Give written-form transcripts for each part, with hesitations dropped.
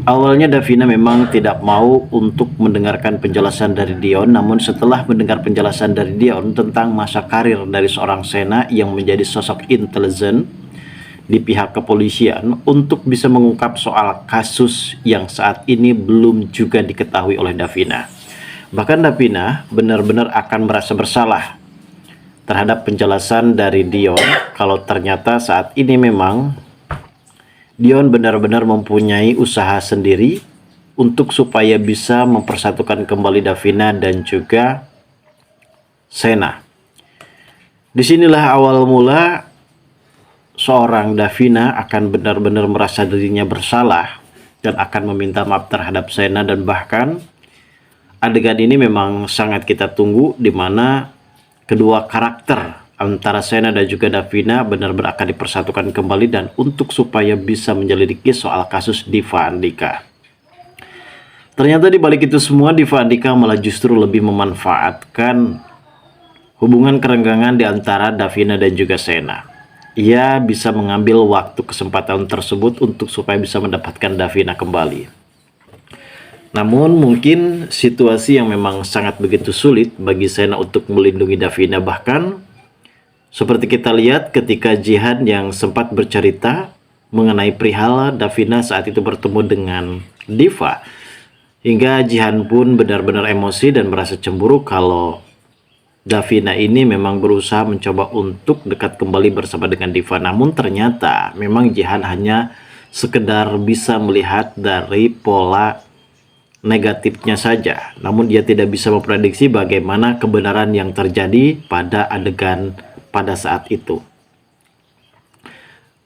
Awalnya Davina memang tidak mau untuk mendengarkan penjelasan dari Dion, namun setelah mendengar penjelasan dari Dion tentang masa karir dari seorang Sena yang menjadi sosok intelijen di pihak kepolisian untuk bisa mengungkap soal kasus yang saat ini belum juga diketahui oleh Davina. Bahkan Davina benar-benar akan merasa bersalah terhadap penjelasan dari Dion kalau ternyata saat ini memang Dion benar-benar mempunyai usaha sendiri untuk supaya bisa mempersatukan kembali Davina dan juga Sena. Disinilah awal mula seorang Davina akan benar-benar merasa dirinya bersalah dan akan meminta maaf terhadap Sena, dan bahkan adegan ini memang sangat kita tunggu di mana kedua karakter antara Sena dan juga Davina benar-benar akan dipersatukan kembali dan untuk supaya bisa menyelidiki soal kasus Diva Andika. Ternyata di balik itu semua Diva Andika malah justru lebih memanfaatkan hubungan kerenggangan di antara Davina dan juga Sena. Ia bisa mengambil waktu kesempatan tersebut untuk supaya bisa mendapatkan Davina kembali. Namun mungkin situasi yang memang sangat begitu sulit bagi Sena untuk melindungi Davina, bahkan seperti kita lihat ketika Jihan yang sempat bercerita mengenai perihal Davina saat itu bertemu dengan Diva, hingga Jihan pun benar-benar emosi dan merasa cemburu kalau Davina ini memang berusaha mencoba untuk dekat kembali bersama dengan Diva. Namun ternyata memang Jihan hanya sekedar bisa melihat dari pola negatifnya saja, namun dia tidak bisa memprediksi bagaimana kebenaran yang terjadi pada adegan pada saat itu.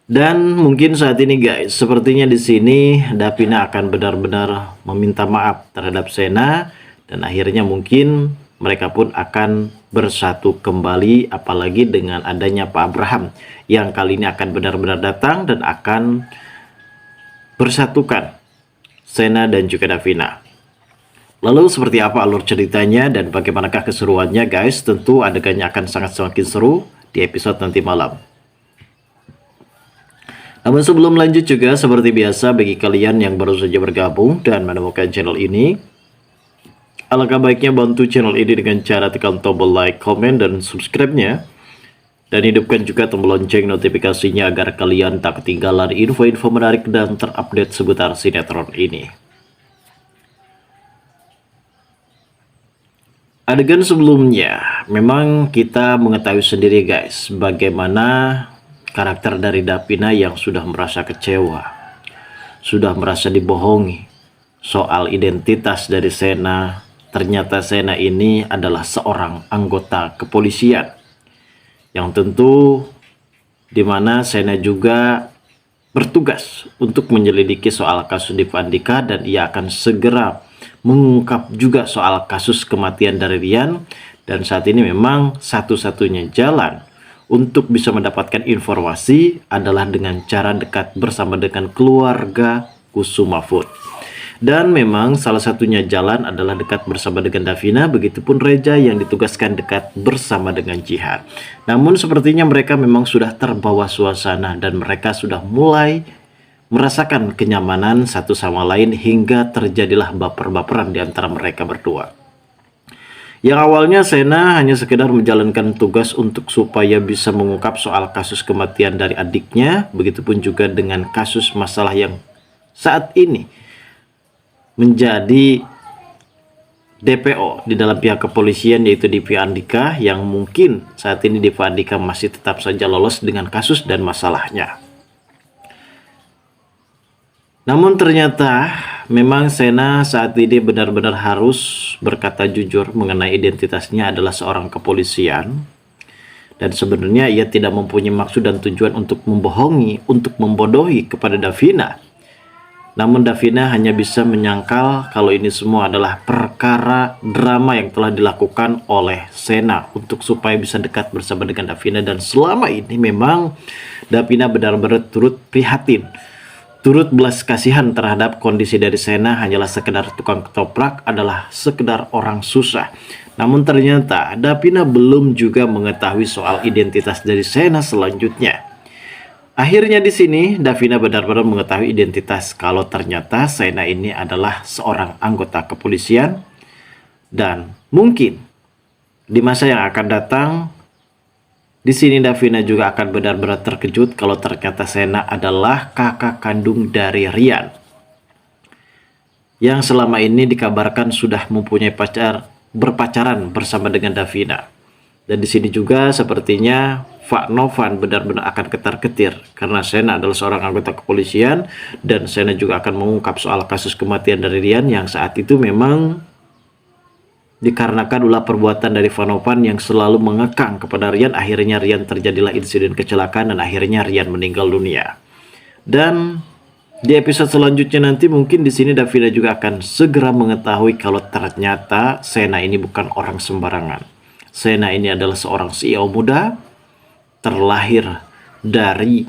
Dan mungkin saat ini guys, sepertinya di sini Davina akan benar-benar meminta maaf terhadap Sena dan akhirnya mungkin mereka pun akan bersatu kembali, apalagi dengan adanya Pak Abraham yang kali ini akan benar-benar datang dan akan bersatukan Sena dan juga Davina. Lalu seperti apa alur ceritanya dan bagaimanakah keseruannya guys? Tentu adegannya akan sangat semakin seru di episode nanti malam. Namun sebelum lanjut juga seperti biasa bagi kalian yang baru saja bergabung dan menemukan channel ini, alangkah baiknya bantu channel ini dengan cara tekan tombol like, komen, dan subscribe-nya. Dan hidupkan juga tombol lonceng notifikasinya agar kalian tak ketinggalan info-info menarik dan terupdate seputar sinetron ini. Adegan sebelumnya, memang kita mengetahui sendiri guys, bagaimana karakter dari Davina yang sudah merasa kecewa, sudah merasa dibohongi soal identitas dari Sena. Ternyata Sena ini adalah seorang anggota kepolisian, yang tentu dimana Sena juga bertugas untuk menyelidiki soal kasus Diva Andika, dan ia akan segera mengungkap juga soal kasus kematian dari Rian. Dan saat ini memang satu-satunya jalan untuk bisa mendapatkan informasi adalah dengan cara dekat bersama dengan keluarga Kusuma Food. Dan memang salah satunya jalan adalah dekat bersama dengan Davina, begitupun Reja yang ditugaskan dekat bersama dengan Jihan. Namun sepertinya mereka memang sudah terbawa suasana dan mereka sudah mulai merasakan kenyamanan satu sama lain hingga terjadilah baper-baperan di antara mereka berdua. Yang awalnya Sena hanya sekedar menjalankan tugas untuk supaya bisa mengungkap soal kasus kematian dari adiknya, begitupun juga dengan kasus masalah yang saat ini menjadi DPO di dalam pihak kepolisian, yaitu Diva Andika, yang mungkin saat ini Diva Andika masih tetap saja lolos dengan kasus dan masalahnya. Namun ternyata memang Sena saat ini benar-benar harus berkata jujur mengenai identitasnya adalah seorang kepolisian. Dan sebenarnya ia tidak mempunyai maksud dan tujuan untuk membohongi, untuk membodohi kepada Davina. Namun Davina hanya bisa menyangkal kalau ini semua adalah perkara drama yang telah dilakukan oleh Sena untuk supaya bisa dekat bersama dengan Davina. Dan selama ini memang Davina benar-benar turut prihatin, turut belas kasihan terhadap kondisi dari Sena, hanyalah sekedar tukang ketoprak, adalah sekedar orang susah. Namun ternyata Davina belum juga mengetahui soal identitas dari Sena selanjutnya. Akhirnya di sini Davina benar-benar mengetahui identitas kalau ternyata Sena ini adalah seorang anggota kepolisian, dan mungkin di masa yang akan datang di sini Davina juga akan benar-benar terkejut kalau ternyata Sena adalah kakak kandung dari Rian yang selama ini dikabarkan sudah mempunyai berpacaran bersama dengan Davina. Dan di sini juga sepertinya Pak Novan benar-benar akan ketar-ketir karena Sena adalah seorang anggota kepolisian, dan Sena juga akan mengungkap soal kasus kematian dari Rian yang saat itu memang dikarenakan ulah perbuatan dari Pak Novan yang selalu mengekang kepada Rian. Akhirnya Rian terjadilah insiden kecelakaan dan akhirnya Rian meninggal dunia. Dan di episode selanjutnya nanti mungkin di sini Davina juga akan segera mengetahui kalau ternyata Sena ini bukan orang sembarangan. Sena ini adalah seorang CEO muda, terlahir dari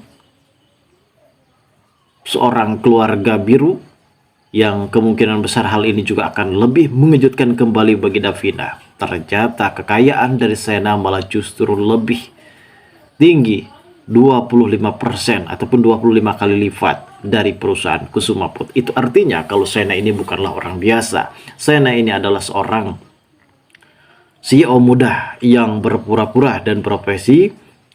seorang keluarga biru, yang kemungkinan besar hal ini juga akan lebih mengejutkan kembali bagi Davina. Ternyata kekayaan dari Sena malah justru lebih tinggi, 25% ataupun 25 kali lipat dari perusahaan Kusuma Food. Itu artinya kalau Sena ini bukanlah orang biasa. Sena ini adalah seorang CEO muda yang berpura-pura dan profesi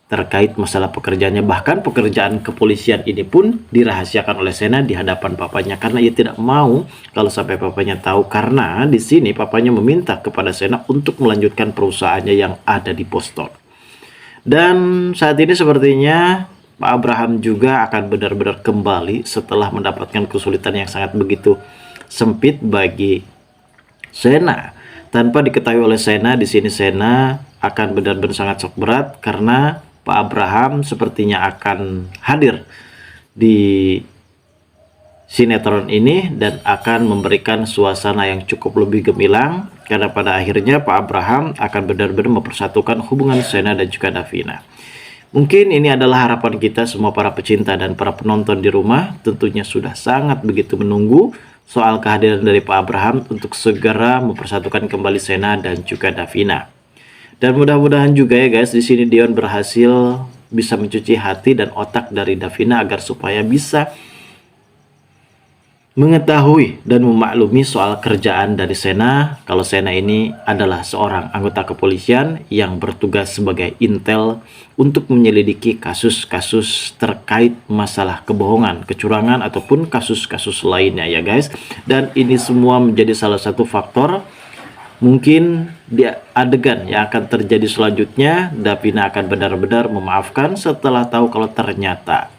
terkait masalah pekerjaannya. Bahkan pekerjaan kepolisian ini pun dirahasiakan oleh Sena di hadapan papanya karena ia tidak mau kalau sampai papanya tahu, karena di sini papanya meminta kepada Sena untuk melanjutkan perusahaannya yang ada di Boston. Dan saat ini sepertinya Pak Abraham juga akan benar-benar kembali setelah mendapatkan kesulitan yang sangat begitu sempit bagi Sena. Tanpa diketahui oleh Sena, di sini Sena akan benar-benar sangat shock berat karena Pak Abraham sepertinya akan hadir di sinetron ini dan akan memberikan suasana yang cukup lebih gemilang, karena pada akhirnya Pak Abraham akan benar-benar mempersatukan hubungan Sena dan juga Davina. Mungkin ini adalah harapan kita semua para pecinta dan para penonton di rumah tentunya sudah sangat begitu menunggu soal kehadiran dari Pak Abraham untuk segera mempersatukan kembali Sena dan juga Davina. Dan mudah-mudahan juga ya guys, di sini Dion berhasil bisa mencuci hati dan otak dari Davina agar supaya bisa mengetahui dan memaklumi soal kerjaan dari Sena, kalau Sena ini adalah seorang anggota kepolisian yang bertugas sebagai intel untuk menyelidiki kasus-kasus terkait masalah kebohongan, kecurangan ataupun kasus-kasus lainnya ya guys. Dan ini semua menjadi salah satu faktor mungkin di adegan yang akan terjadi selanjutnya Davina akan benar-benar memaafkan setelah tahu kalau ternyata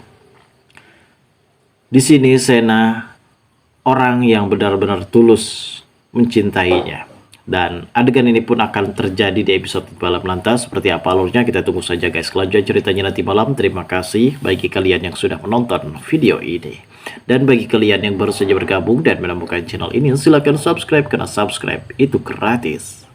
di sini Sena orang yang benar-benar tulus mencintainya. Dan adegan ini pun akan terjadi di episode malam lantas. Seperti apa alurnya kita tunggu saja guys. Kelanjutan ceritanya nanti malam. Terima kasih bagi kalian yang sudah menonton video ini. Dan bagi kalian yang baru saja bergabung dan menemukan channel ini, silahkan subscribe karena subscribe itu gratis.